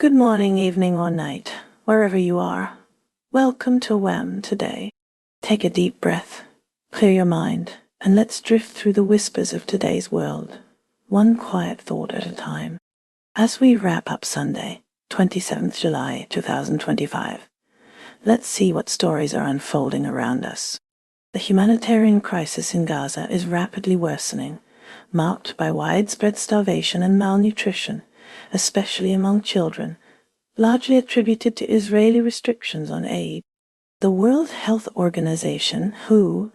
Good morning, evening, or night, wherever you are. Welcome to WHAM today. Take a deep breath, clear your mind, and let's drift through the whispers of today's world, one quiet thought at a time. As we wrap up Sunday, 27th July 2025, let's see what stories are unfolding around us. The humanitarian crisis in Gaza is rapidly worsening, marked by widespread starvation and malnutrition, especially among children, largely attributed to Israeli restrictions on aid. The World Health Organization, WHO,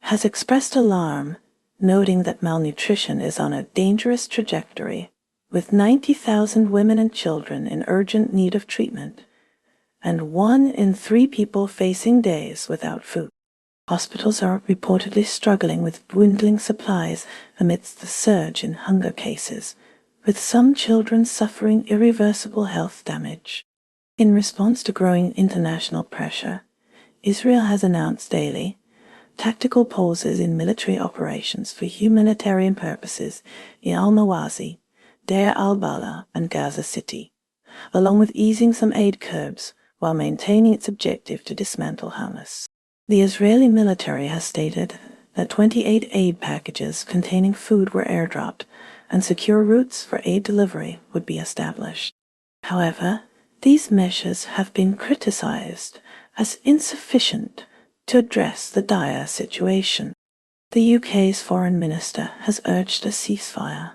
has expressed alarm, noting that malnutrition is on a dangerous trajectory, with 90,000 women and children in urgent need of treatment, and 1 in 3 people facing days without food. Hospitals are reportedly struggling with dwindling supplies amidst the surge in hunger cases, with some children suffering irreversible health damage. In response to growing international pressure, Israel has announced daily tactical pauses in military operations for humanitarian purposes in Al-Mawazi, Deir al-Balah, and Gaza City, along with easing some aid curbs while maintaining its objective to dismantle Hamas. The Israeli military has stated that 28 aid packages containing food were airdropped and secure routes for aid delivery would be established. However, these measures have been criticized as insufficient to address the dire situation. The UK's foreign minister has urged a ceasefire,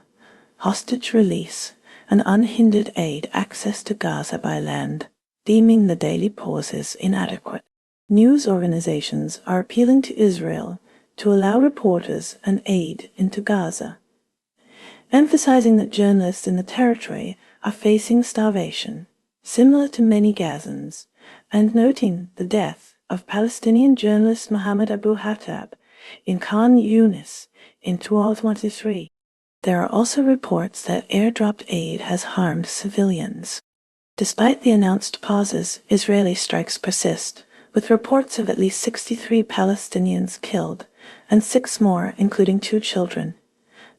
hostage release, and unhindered aid access to Gaza by land, deeming the daily pauses inadequate. News organizations are appealing to Israel to allow reporters and aid into Gaza, emphasizing that journalists in the territory are facing starvation, similar to many Gazans, and noting the death of Palestinian journalist Mohammed Abu Hatab in Khan Yunis in 2023. There are also reports that airdropped aid has harmed civilians. Despite the announced pauses, Israeli strikes persist, with reports of at least 63 Palestinians killed and 6 more, including 2 children,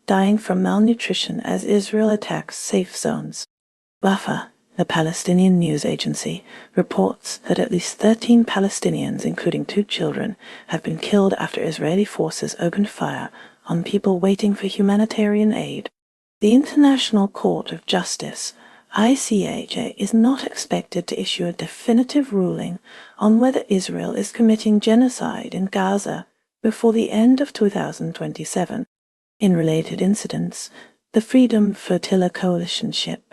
dying from malnutrition as Israel attacks safe zones. WAFA, the Palestinian news agency, reports that at least 13 Palestinians, including 2 children, have been killed after Israeli forces opened fire on people waiting for humanitarian aid. The International Court of Justice, ICJ, is not expected to issue a definitive ruling on whether Israel is committing genocide in Gaza before the end of 2027. In related incidents, the Freedom Flotilla coalition ship,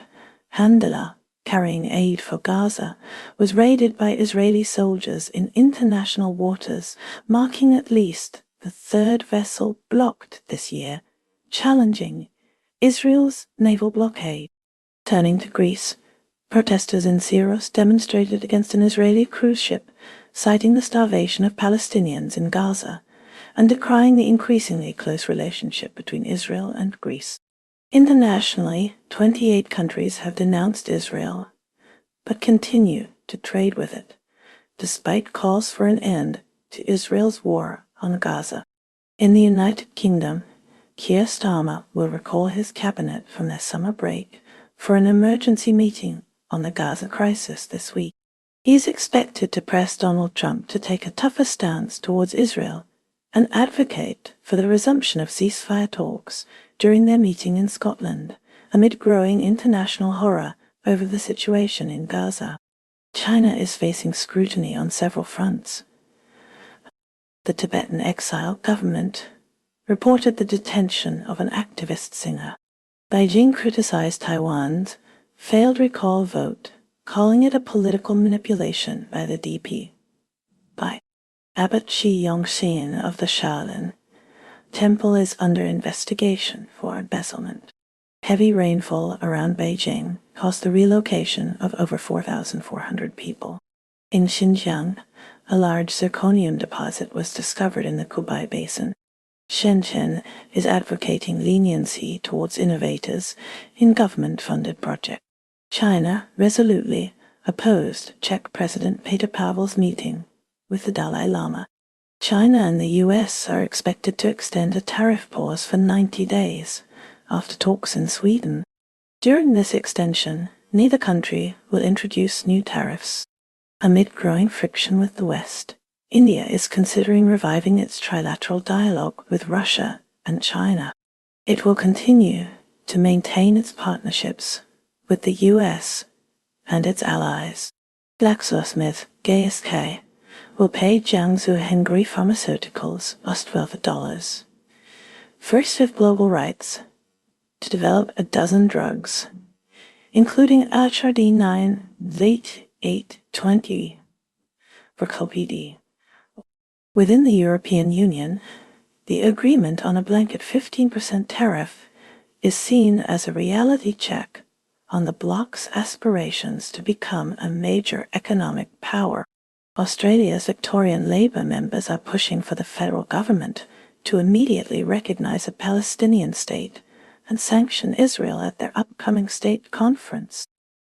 Handela, carrying aid for Gaza, was raided by Israeli soldiers in international waters, marking at least the 3rd vessel blocked this year, challenging Israel's naval blockade. Turning to Greece, protesters in Syros demonstrated against an Israeli cruise ship, citing the starvation of Palestinians in Gaza, and decrying the increasingly close relationship between Israel and Greece. Internationally, 28 countries have denounced Israel, but continue to trade with it, despite calls for an end to Israel's war on Gaza. In the United Kingdom, Keir Starmer will recall his cabinet from their summer break for an emergency meeting on the Gaza crisis this week. He is expected to press Donald Trump to take a tougher stance towards Israel and advocate for the resumption of ceasefire talks during their meeting in Scotland, amid growing international horror over the situation in Gaza. China is facing scrutiny on several fronts. The Tibetan exile government reported the detention of an activist singer. Beijing criticized Taiwan's failed recall vote, calling it a political manipulation by the DP. By Abbot Shi Yongxin of the Shaolin Temple is under investigation for embezzlement. Heavy rainfall around Beijing caused the relocation of over 4,400 people. In Xinjiang, a large zirconium deposit was discovered in the Kubai Basin. Shenzhen is advocating leniency towards innovators in government-funded projects. China resolutely opposed Czech President Petr Pavel's meeting with the Dalai Lama. China and the US are expected to extend a tariff pause for 90 days after talks in Sweden. During this extension, neither country will introduce new tariffs. Amid growing friction with the West, India is considering reviving its trilateral dialogue with Russia and China. It will continue to maintain its partnerships with the US and its allies. GlaxoSmith (GSK) will pay Jiangsu Hengrui Pharmaceuticals $12 first of global rights to develop a dozen drugs, including HRD9 late 820 for COPD. Within the European Union, the agreement on a blanket 15% tariff is seen as a reality check on the bloc's aspirations to become a major economic power. Australia's Victorian Labor members are pushing for the federal government to immediately recognize a Palestinian state and sanction Israel at their upcoming state conference.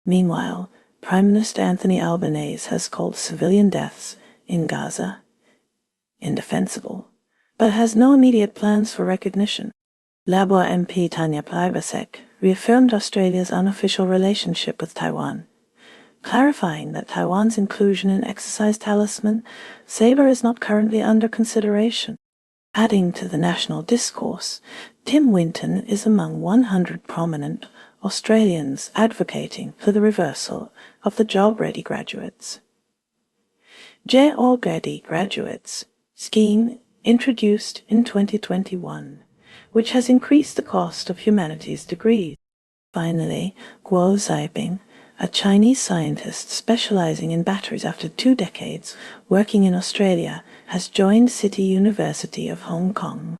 Meanwhile, Prime Minister Anthony Albanese has called civilian deaths in Gaza indefensible, but has no immediate plans for recognition. Labour MP Tanya Plibersek reaffirmed Australia's unofficial relationship with Taiwan, clarifying that Taiwan's inclusion in Exercise Talisman Sabre is not currently under consideration. Adding to the national discourse, Tim Winton is among 100 prominent Australians advocating for the reversal of the Job Ready Graduates scheme introduced in 2021, which has increased the cost of humanities degrees. Finally, Guo Ziping, a Chinese scientist specializing in batteries after 2 decades working in Australia, has joined City University of Hong Kong.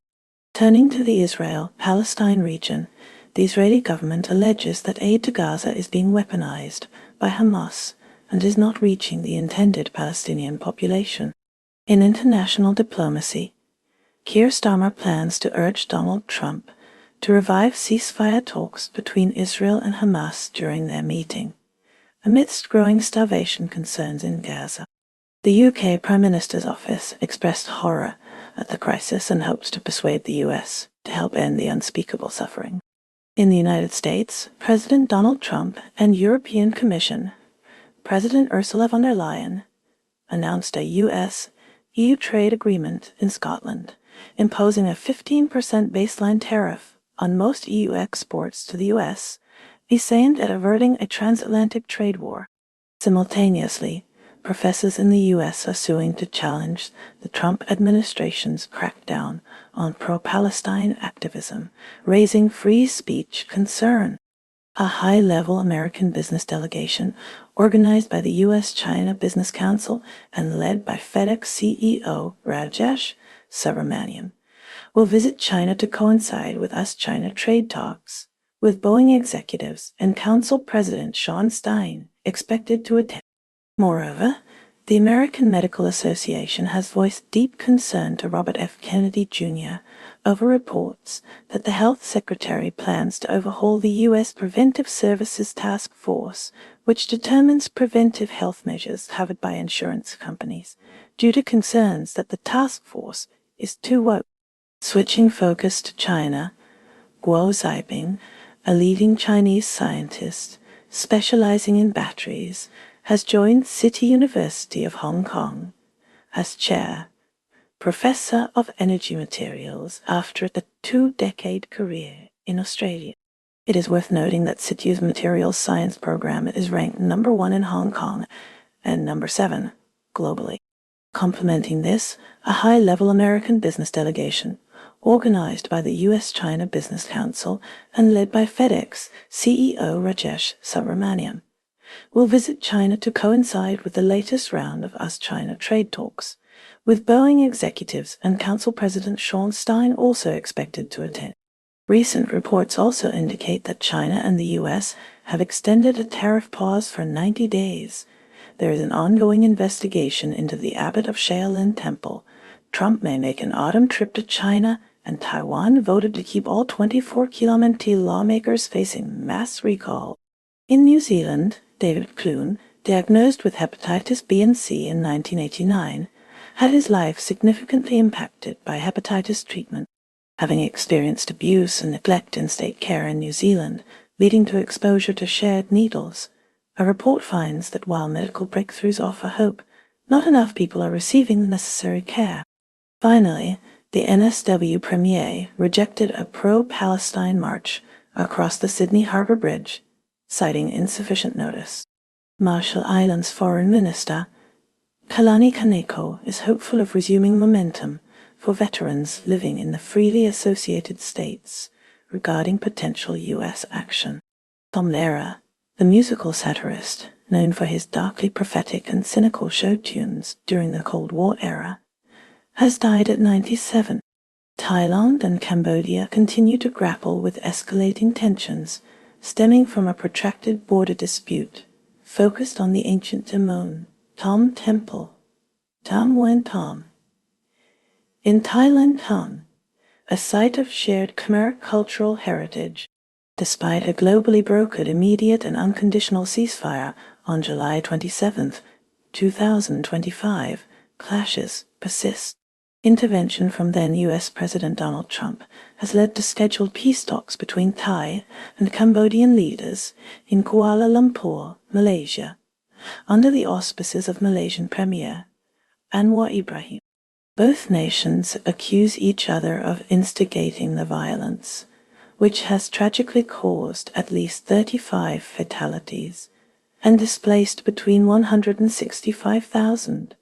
Turning to the Israel-Palestine region, the Israeli government alleges that aid to Gaza is being weaponized by Hamas and is not reaching the intended Palestinian population. In international diplomacy, Keir Starmer plans to urge Donald Trump to revive ceasefire talks between Israel and Hamas during their meeting, amidst growing starvation concerns in Gaza. The UK Prime Minister's office expressed horror at the crisis and hopes to persuade the US to help end the unspeakable suffering. In the United States, President Donald Trump and European Commission President Ursula von der Leyen announced a US-EU trade agreement in Scotland, imposing a 15% baseline tariff on most EU exports to the US, aimed at averting a transatlantic trade war. Simultaneously, professors in the US are suing to challenge the Trump administration's crackdown on pro-Palestine activism, raising free speech concern. A high-level American business delegation organized by the U.S.-China Business Council and led by FedEx CEO Rajesh Subramaniam will visit China to coincide with US-China trade talks, with Boeing executives and Council President Sean Stein expected to attend. Moreover, the American Medical Association has voiced deep concern to Robert F. Kennedy Jr. over reports that the Health Secretary plans to overhaul the U.S. Preventive Services Task Force, which determines preventive health measures covered by insurance companies, due to concerns that the task force is too woke. Switching focus to China, Guo Ziping, a leading Chinese scientist specializing in batteries, has joined City University of Hong Kong as chair, professor of energy materials after a 2-decade career in Australia. It is worth noting that City's materials science program is ranked number 1 in Hong Kong and number 7 globally. Complementing this, a high-level American business delegation, organized by the U.S.-China Business Council and led by FedEx CEO Rajesh Subramaniam, will visit China to coincide with the latest round of US-China trade talks, with Boeing executives and Council President Sean Stein also expected to attend. Recent reports also indicate that China and the U.S. have extended a tariff pause for 90 days. There is an ongoing investigation into the abbot of Shaolin Temple. Trump may make an autumn trip to China, and Taiwan voted to keep all 24 KMT lawmakers facing mass recall. In New Zealand, David Clune, diagnosed with hepatitis B and C in 1989, had his life significantly impacted by hepatitis treatment. Having experienced abuse and neglect in state care in New Zealand, leading to exposure to shared needles. A report finds that while medical breakthroughs offer hope, not enough people are receiving the necessary care. Finally, the NSW Premier rejected a pro-Palestine march across the Sydney Harbour Bridge, citing insufficient notice. Marshall Islands Foreign Minister Kalani Kaneko is hopeful of resuming momentum for veterans living in the freely associated states regarding potential U.S. action. Tom Lehrer, the musical satirist, known for his darkly prophetic and cynical show tunes during the Cold War era, has died at 97. Thailand and Cambodia continue to grapple with escalating tensions stemming from a protracted border dispute focused on the ancient Timon Tom Temple, Tam Wen Tom. In Thailand town, a site of shared Khmer cultural heritage, despite a globally brokered immediate and unconditional ceasefire on July 27, 2025, clashes persist. Intervention from then U.S. President Donald Trump has led to scheduled peace talks between Thai and Cambodian leaders in Kuala Lumpur, Malaysia, under the auspices of Malaysian Premier Anwar Ibrahim. Both nations accuse each other of instigating the violence, which has tragically caused at least 35 fatalities and displaced between 165,000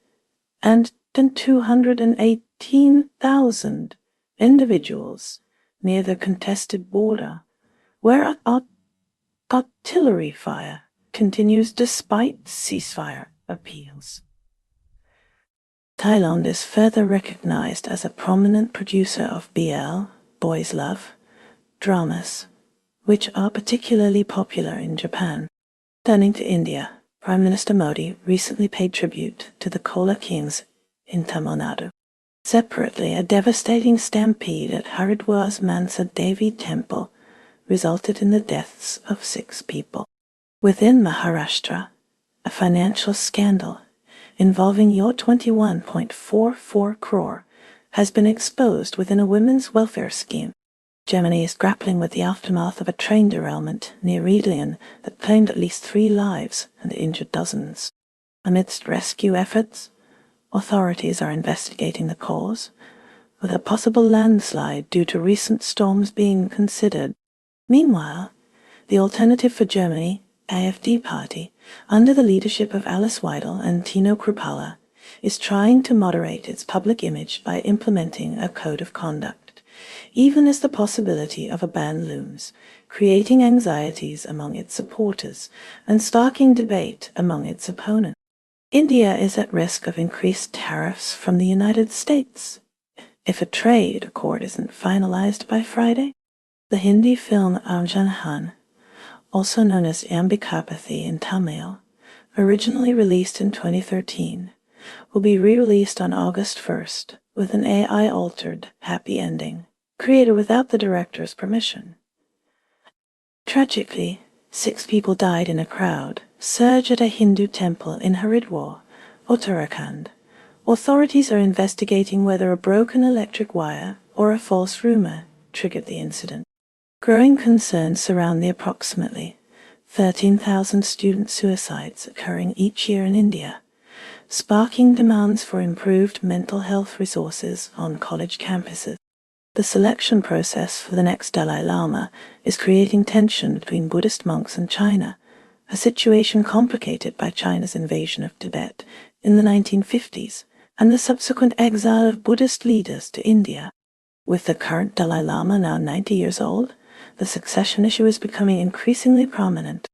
and 218,000 individuals near the contested border, where artillery fire continues despite ceasefire appeals. Thailand is further recognized as a prominent producer of BL, boys' love, dramas, which are particularly popular in Japan. Turning to India, Prime Minister Modi recently paid tribute to the Kola Kings in Tamil Nadu. Separately, a devastating stampede at Haridwar's Mansa Devi temple resulted in the deaths of 6 people. Within Maharashtra, a financial scandal involving your 21.44 crore has been exposed within a women's welfare scheme. Germany is grappling with the aftermath of a train derailment near Riedlingen that claimed at least 3 lives and injured dozens. Amidst rescue efforts, authorities are investigating the cause, with a possible landslide due to recent storms being considered. Meanwhile, the Alternative for Germany, AfD party, under the leadership of Alice Weidel and Tino Kruppalla, is trying to moderate its public image by implementing a code of conduct, even as the possibility of a ban looms, creating anxieties among its supporters and sparking debate among its opponents. India is at risk of increased tariffs from the United States if a trade accord isn't finalized by Friday. The Hindi film Arjun, also known as Ambikapathy in Tamil, originally released in 2013, will be re-released on August 1st with an AI-altered happy ending, created without the director's permission. Tragically, 6 people died in a crowd surge at a Hindu temple in Haridwar, Uttarakhand. Authorities are investigating whether a broken electric wire or a false rumor triggered the incident. Growing concerns surround the approximately 13,000 student suicides occurring each year in India, sparking demands for improved mental health resources on college campuses. The selection process for the next Dalai Lama is creating tension between Buddhist monks and China, a situation complicated by China's invasion of Tibet in the 1950s and the subsequent exile of Buddhist leaders to India. With the current Dalai Lama now 90 years old, the succession issue is becoming increasingly prominent.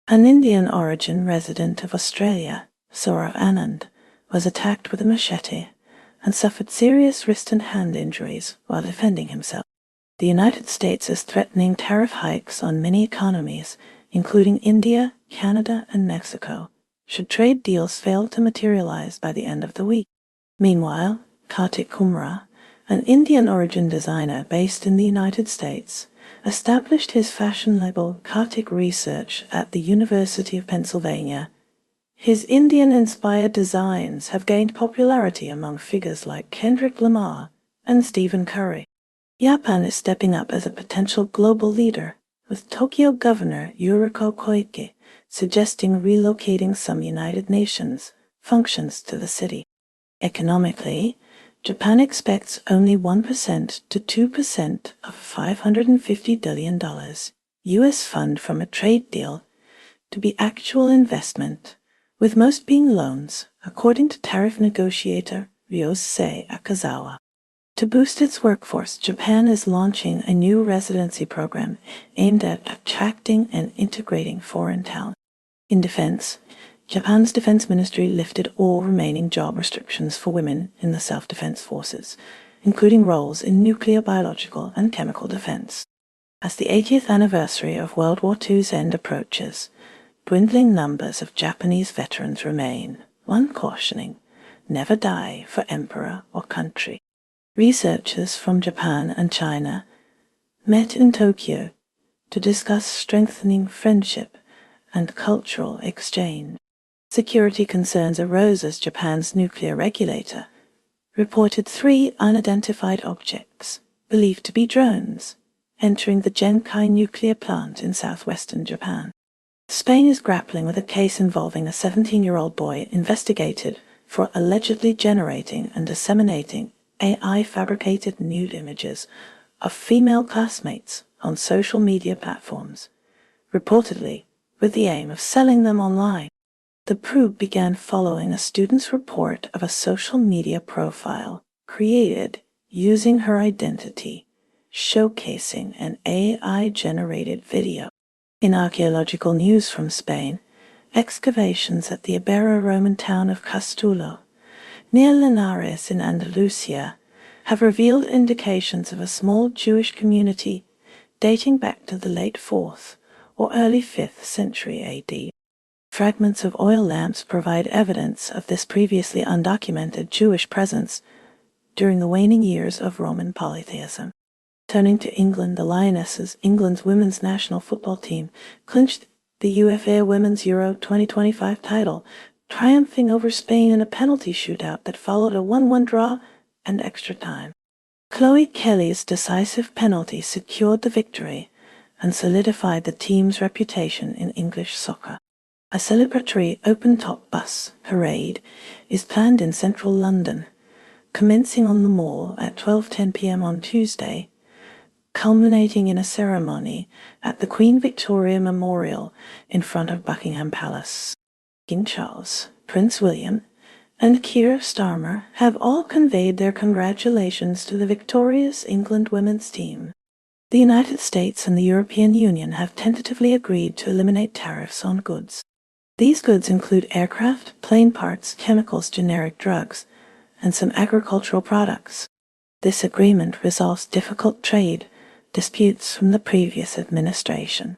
An Indian origin resident of Australia, Saurav Anand, was attacked with a machete and suffered serious wrist and hand injuries while defending himself. The United States is threatening tariff hikes on many economies, including India, Canada, and Mexico, should trade deals fail to materialize by the end of the week. Meanwhile, Kartik Kumra, an Indian origin designer based in the United States, established his fashion label Kartik Research at the University of Pennsylvania. His Indian-inspired designs have gained popularity among figures like Kendrick Lamar and Stephen Curry. Japan is stepping up as a potential global leader, with Tokyo Governor Yuriko Koike suggesting relocating some United Nations functions to the city. Economically, Japan expects only 1% to 2% of $550 billion U.S. fund from a trade deal to be actual investment, with most being loans, according to tariff negotiator Ryosei Akazawa. To boost its workforce, Japan is launching a new residency program aimed at attracting and integrating foreign talent. In defense, Japan's defense ministry lifted all remaining job restrictions for women in the self-defense forces, including roles in nuclear, biological, and chemical defense. As the 80th anniversary of World War II's end approaches, dwindling numbers of Japanese veterans remain, one cautioning, never die for emperor or country. Researchers from Japan and China met in Tokyo to discuss strengthening friendship and cultural exchange. Security concerns arose as Japan's nuclear regulator reported 3 unidentified objects, believed to be drones, entering the Genkai nuclear plant in southwestern Japan. Spain is grappling with a case involving a 17-year-old boy investigated for allegedly generating and disseminating AI-fabricated nude images of female classmates on social media platforms, reportedly with the aim of selling them online. The probe began following a student's report of a social media profile created using her identity, showcasing an AI-generated video. In archaeological news from Spain, excavations at the Ibero-Roman town of Castulo, near Linares in Andalusia, have revealed indications of a small Jewish community dating back to the late 4th or early 5th century AD. Fragments of oil lamps provide evidence of this previously undocumented Jewish presence during the waning years of Roman polytheism. Turning to England, the Lionesses, England's women's national football team, clinched the UEFA Women's Euro 2025 title, triumphing over Spain in a penalty shootout that followed a 1-1 draw and extra time. Chloe Kelly's decisive penalty secured the victory and solidified the team's reputation in English soccer. A celebratory open-top bus parade is planned in central London, commencing on the Mall at 12:10 p.m. on Tuesday, culminating in a ceremony at the Queen Victoria Memorial in front of Buckingham Palace. King Charles, Prince William, and Keir Starmer have all conveyed their congratulations to the victorious England women's team. The United States and the European Union have tentatively agreed to eliminate tariffs on goods. These goods include aircraft, plane parts, chemicals, generic drugs, and some agricultural products. This agreement resolves difficult trade disputes from the previous administration.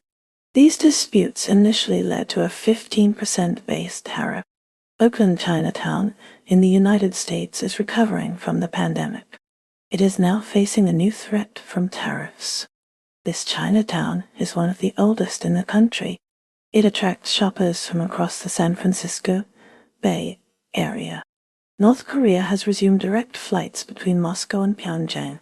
These disputes initially led to a 15% base tariff. Oakland Chinatown in the United States is recovering from the pandemic. It is now facing a new threat from tariffs. This Chinatown is one of the oldest in the country. It attracts shoppers from across the San Francisco Bay Area. North Korea has resumed direct flights between Moscow and Pyongyang,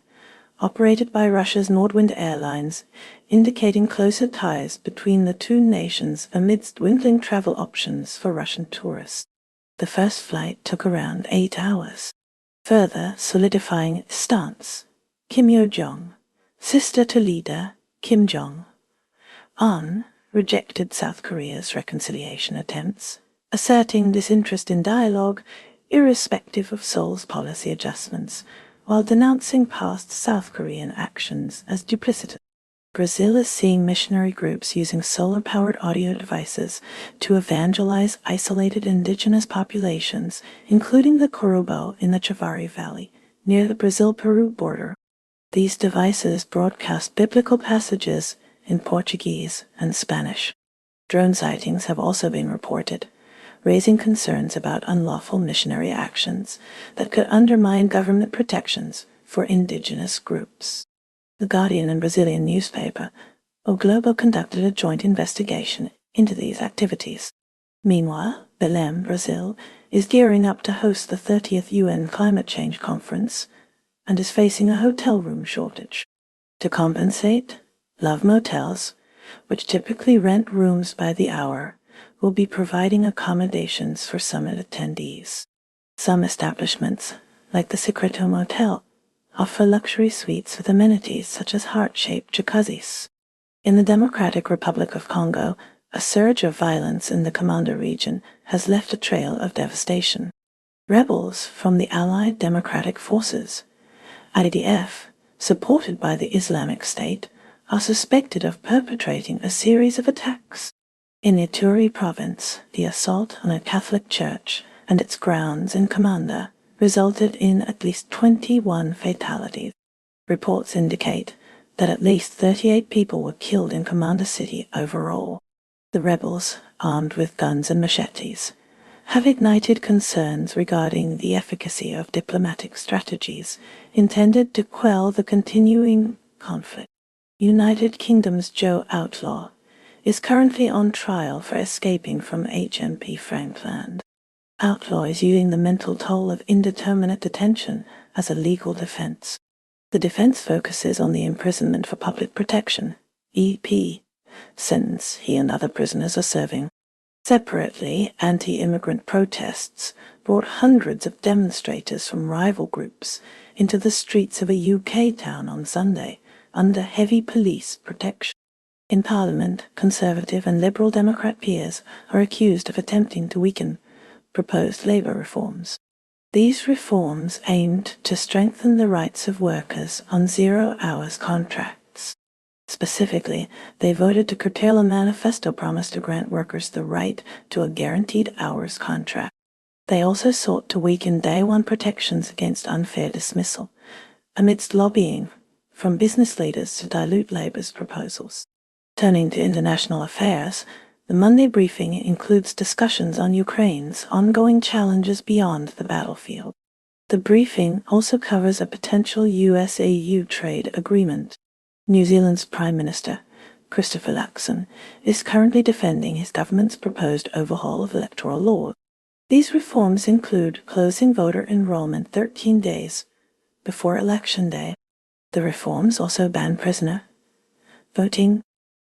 operated by Russia's Nordwind Airlines, indicating closer ties between the two nations amidst dwindling travel options for Russian tourists. The first flight took around 8 hours, further solidifying its stance. Kim Yo-jong, sister to leader Kim Jong-un, rejected South Korea's reconciliation attempts, asserting disinterest in dialogue irrespective of Seoul's policy adjustments, while denouncing past South Korean actions as duplicitous. Brazil is seeing missionary groups using solar-powered audio devices to evangelize isolated indigenous populations, including the Corubo in the Chavari Valley, near the Brazil-Peru border. These devices broadcast biblical passages in Portuguese and Spanish. Drone sightings have also been reported, raising concerns about unlawful missionary actions that could undermine government protections for indigenous groups. The Guardian and Brazilian newspaper O Globo conducted a joint investigation into these activities. Meanwhile, Belém, Brazil, is gearing up to host the 30th UN Climate Change Conference and is facing a hotel room shortage. To compensate, Love Motels, which typically rent rooms by the hour, will be providing accommodations for summit attendees. Some establishments, like the Secreto Motel, offer luxury suites with amenities such as heart-shaped jacuzzis. In the Democratic Republic of Congo, a surge of violence in the Commander region has left a trail of devastation. Rebels from the Allied Democratic Forces, IDF, supported by the Islamic State, are suspected of perpetrating a series of attacks. In Ituri province, the assault on a Catholic church and its grounds in Commander resulted in at least 21 fatalities. Reports indicate that at least 38 people were killed in Commander City overall. The rebels, armed with guns and machetes, have ignited concerns regarding the efficacy of diplomatic strategies intended to quell the continuing conflict. United Kingdom's Joe Outlaw is currently on trial for escaping from HMP Frankland. Outlaw is using the mental toll of indeterminate detention as a legal defense. The defense focuses on the imprisonment for public protection, EP, sentence he and other prisoners are serving. Separately, anti-immigrant protests brought hundreds of demonstrators from rival groups into the streets of a UK town on Sunday under heavy police protection. In Parliament, Conservative and Liberal Democrat peers are accused of attempting to weaken proposed labour reforms. These reforms aimed to strengthen the rights of workers on zero-hours contracts. Specifically, they voted to curtail a manifesto promise to grant workers the right to a guaranteed hours contract. They also sought to weaken day one protections against unfair dismissal, amidst lobbying from business leaders to dilute Labour's proposals. Turning to international affairs, the Monday briefing includes discussions on Ukraine's ongoing challenges beyond the battlefield. The briefing also covers a potential USEU trade agreement. New Zealand's Prime Minister, Christopher Luxon, is currently defending his government's proposed overhaul of electoral laws. These reforms include closing voter enrollment 13 days before Election Day. The reforms also ban prisoner voting.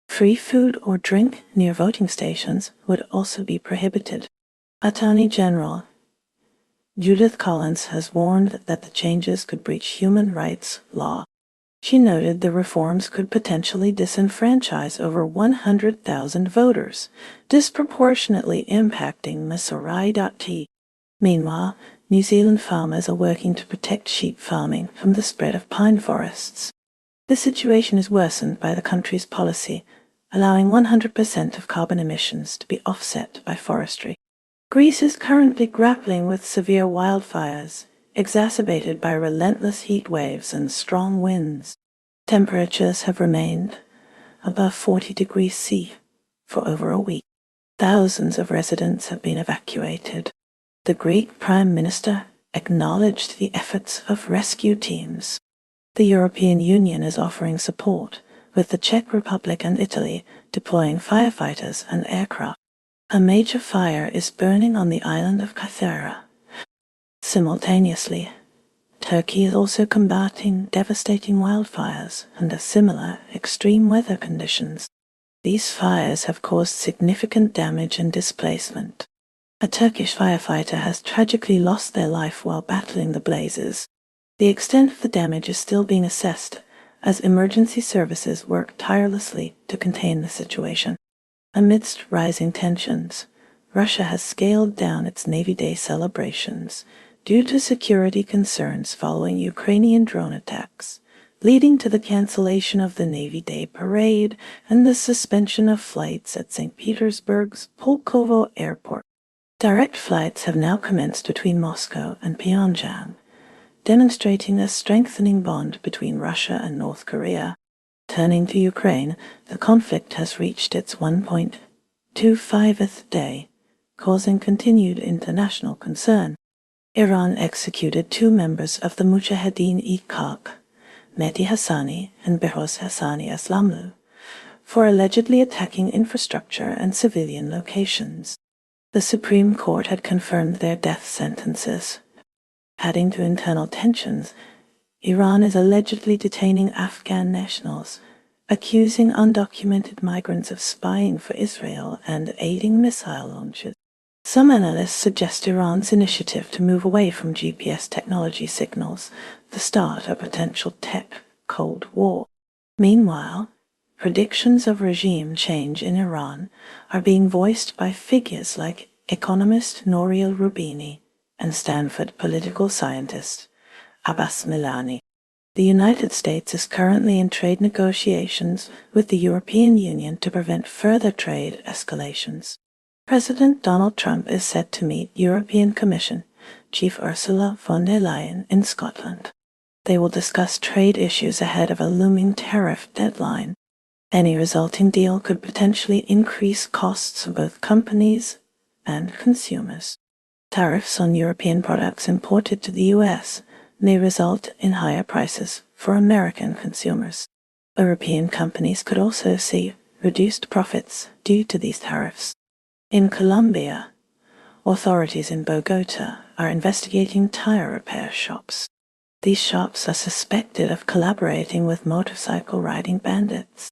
Free food or drink near voting stations would also be prohibited. Attorney General Judith Collins has warned that the changes could breach human rights law. She noted the reforms could potentially disenfranchise over 100,000 voters, disproportionately impacting Masorai.T. Meanwhile, New Zealand farmers are working to protect sheep farming from the spread of pine forests. The situation is worsened by the country's policy, allowing 100% of carbon emissions to be offset by forestry. Greece is currently grappling with severe wildfires, exacerbated by relentless heat waves and strong winds. Temperatures have remained above 40 degrees C for over a week. Thousands of residents have been evacuated. The Greek Prime Minister acknowledged the efforts of rescue teams. The European Union is offering support, with the Czech Republic and Italy deploying firefighters and aircraft. A major fire is burning on the island of Cythera. Simultaneously, Turkey is also combating devastating wildfires under similar extreme weather conditions. These fires have caused significant damage and displacement. A Turkish firefighter has tragically lost their life while battling the blazes. The extent of the damage is still being assessed, as emergency services work tirelessly to contain the situation. Amidst rising tensions, Russia has scaled down its Navy Day celebrations due to security concerns following Ukrainian drone attacks, leading to the cancellation of the Navy Day parade and the suspension of flights at St. Petersburg's Pulkovo Airport. Direct flights have now commenced between Moscow and Pyongyang, demonstrating a strengthening bond between Russia and North Korea. Turning to Ukraine, the conflict has reached its 1.25th day, causing continued international concern. Iran executed 2 members of the Mujahedin-e-Khalq, Mehdi Hassani and Behrouz Hassani Aslamlu, for allegedly attacking infrastructure and civilian locations. The Supreme Court had confirmed their death sentences. Adding to internal tensions, Iran is allegedly detaining Afghan nationals accusing undocumented migrants of spying for Israel and aiding missile launches. Some analysts suggest Iran's initiative to move away from GPS technology signals the start of a potential tech Cold War. Meanwhile, predictions of regime change in Iran are being voiced by figures like economist Nouriel Roubini and Stanford political scientist Abbas Milani. The United States is currently in trade negotiations with the European Union to prevent further trade escalations. President Donald Trump is set to meet European Commission Chief Ursula von der Leyen in Scotland. They will discuss trade issues ahead of a looming tariff deadline. Any resulting deal could potentially increase costs for both companies and consumers. Tariffs on European products imported to the U.S. may result in higher prices for American consumers. European companies could also see reduced profits due to these tariffs. In Colombia, authorities in Bogota are investigating tire repair shops. These shops are suspected of collaborating with motorcycle riding bandits.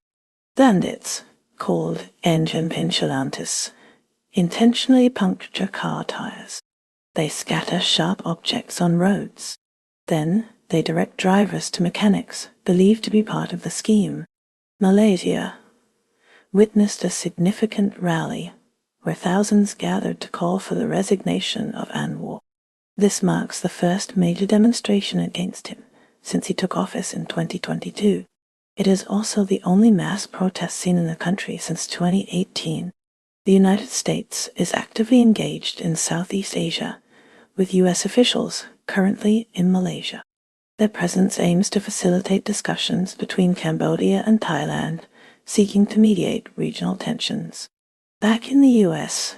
Bandits, called engine pinchelantes, intentionally puncture car tires. They scatter sharp objects on roads. Then they direct drivers to mechanics believed to be part of the scheme. Malaysia witnessed a significant rally where thousands gathered to call for the resignation of Anwar. This marks the first major demonstration against him since he took office in 2022. It is also the only mass protest seen in the country since 2018. The United States is actively engaged in Southeast Asia, with U.S. officials currently in Malaysia. Their presence aims to facilitate discussions between Cambodia and Thailand, seeking to mediate regional tensions. Back in the U.S.,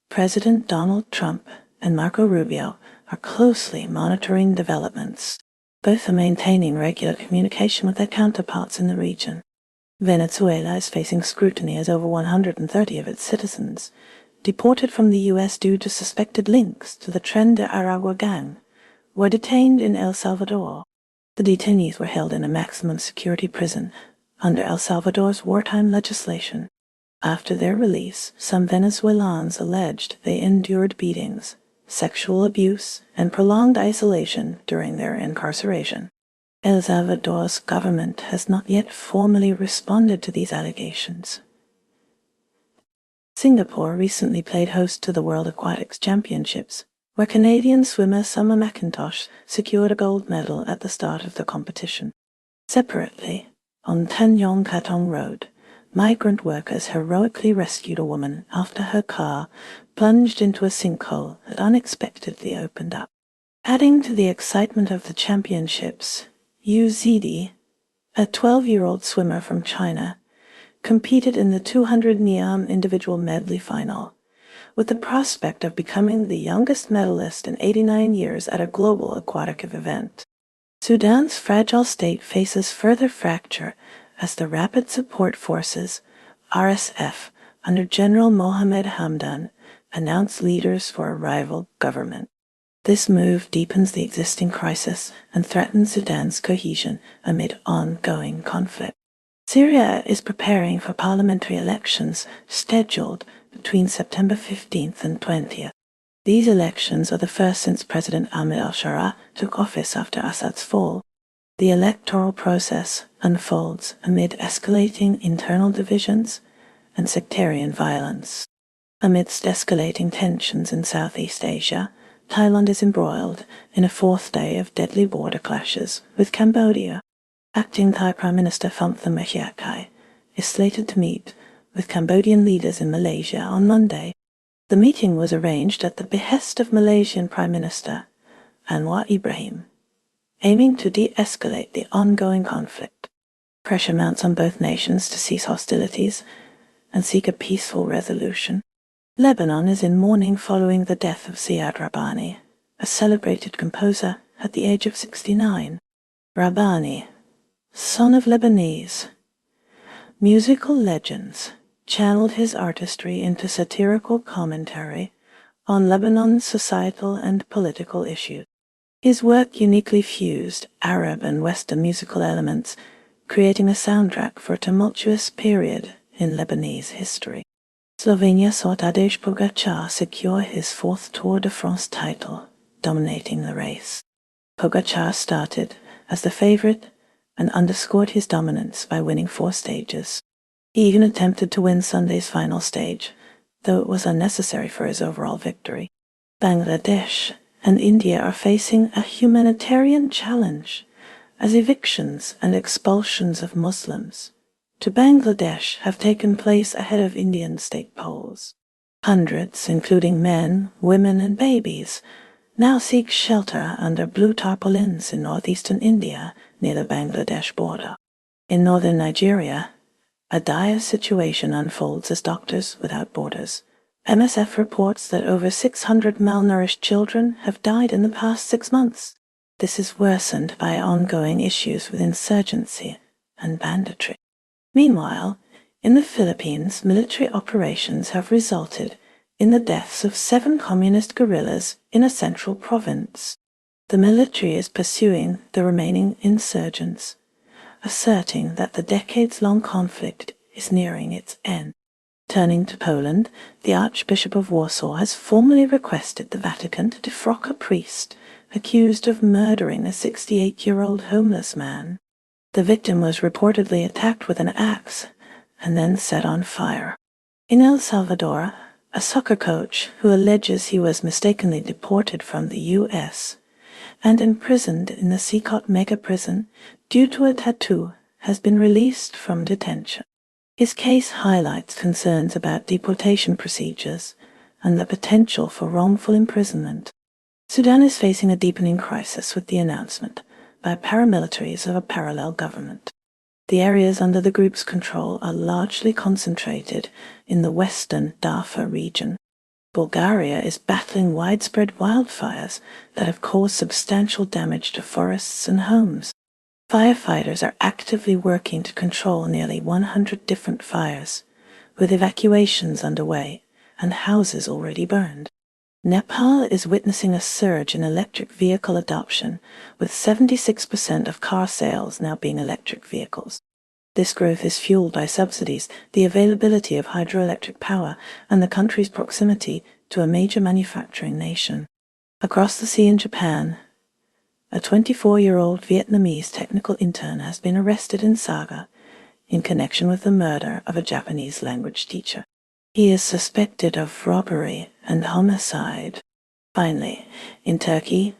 President Donald Trump and Marco Rubio are closely monitoring developments. Both are maintaining regular communication with their counterparts in the region. Venezuela is facing scrutiny as over 130 of its citizens, deported from the U.S. due to suspected links to the Tren de Aragua gang, were detained in El Salvador. The detainees were held in a maximum security prison under El Salvador's wartime legislation. After their release, some Venezuelans alleged they endured beatings, sexual abuse, and prolonged isolation during their incarceration. El Salvador's government has not yet formally responded to these allegations. Singapore recently played host to the World Aquatics Championships, where Canadian swimmer Summer McIntosh secured a gold medal at the start of the competition. Separately, on Tanjong Katong Road, migrant workers heroically rescued a woman after her car plunged into a sinkhole that unexpectedly opened up. Adding to the excitement of the championships, Yu Zidi, a 12-year-old swimmer from China, competed in the 200 Niam individual medley final, with the prospect of becoming the youngest medalist in 89 years at a global aquatic event. Sudan's fragile state faces further fracture as the Rapid Support Forces, RSF, under General Mohamed Hamdan, announced leaders for a rival government. This move deepens the existing crisis and threatens Sudan's cohesion amid ongoing conflict. Syria is preparing for parliamentary elections scheduled between September 15th and 20th. These elections are the first since President Ahmed al-Sharaa took office after Assad's fall. The electoral process unfolds amid escalating internal divisions and sectarian violence. Amidst escalating tensions in Southeast Asia, Thailand is embroiled in a fourth day of deadly border clashes with Cambodia. Acting Thai Prime Minister Phumtham Wechayachai is slated to meet with Cambodian leaders in Malaysia on Monday. The meeting was arranged at the behest of Malaysian Prime Minister Anwar Ibrahim, aiming to de-escalate the ongoing conflict. Pressure mounts on both nations to cease hostilities and seek a peaceful resolution. Lebanon is in mourning following the death of Ziad Rabbani, a celebrated composer at the age of 69. Rabbani, son of Lebanese musical legends, channeled his artistry into satirical commentary on Lebanon's societal and political issues. His work uniquely fused Arab and Western musical elements, creating a soundtrack for a tumultuous period in Lebanese history. Slovenia saw Tadej Pogačar secure his fourth Tour de France title, dominating the race. Pogačar started as the favorite and underscored his dominance by winning 4 stages. He even attempted to win Sunday's final stage, though it was unnecessary for his overall victory. Bangladesh and India are facing a humanitarian challenge, as evictions and expulsions of Muslims to Bangladesh have taken place ahead of Indian state polls. Hundreds, including men, women, and babies, now seek shelter under blue tarpaulins in northeastern India near the Bangladesh border. In northern Nigeria, a dire situation unfolds as Doctors Without Borders, MSF, reports that over 600 malnourished children have died in the past 6 months. This is worsened by ongoing issues with insurgency and banditry. Meanwhile, in the Philippines, military operations have resulted in the deaths of 7 communist guerrillas in a central province. The military is pursuing the remaining insurgents, asserting that the decades-long conflict is nearing its end. Turning to Poland, the Archbishop of Warsaw has formally requested the Vatican to defrock a priest accused of murdering a 68-year-old homeless man. The victim was reportedly attacked with an axe and then set on fire. In El Salvador, a soccer coach who alleges he was mistakenly deported from the U.S. and imprisoned in the Secot mega prison due to a tattoo has been released from detention. His case highlights concerns about deportation procedures and the potential for wrongful imprisonment. Sudan is facing a deepening crisis with the announcement by paramilitaries of a parallel government. The areas under the group's control are largely concentrated in the western Darfur region. Bulgaria is battling widespread wildfires that have caused substantial damage to forests and homes. Firefighters are actively working to control nearly 100 different fires, with evacuations underway and houses already burned. Nepal is witnessing a surge in electric vehicle adoption, with 76% of car sales now being electric vehicles. This growth is fueled by subsidies, the availability of hydroelectric power, and the country's proximity to a major manufacturing nation. Across the sea in Japan, a 24-year-old Vietnamese technical intern has been arrested in Saga in connection with the murder of a Japanese language teacher. He is suspected of robbery and homicide. Finally, in Turkey,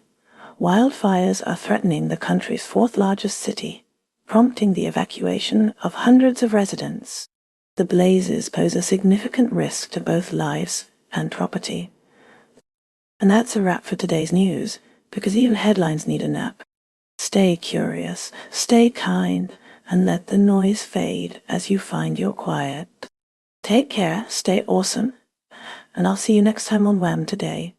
wildfires are threatening the country's 4th largest city, prompting the evacuation of hundreds of residents. The blazes pose a significant risk to both lives and property. And that's a wrap for today's news, because even headlines need a nap. Stay curious, stay kind, and let the noise fade as you find your quiet. Take care, stay awesome, and I'll see you next time on WHAM Today.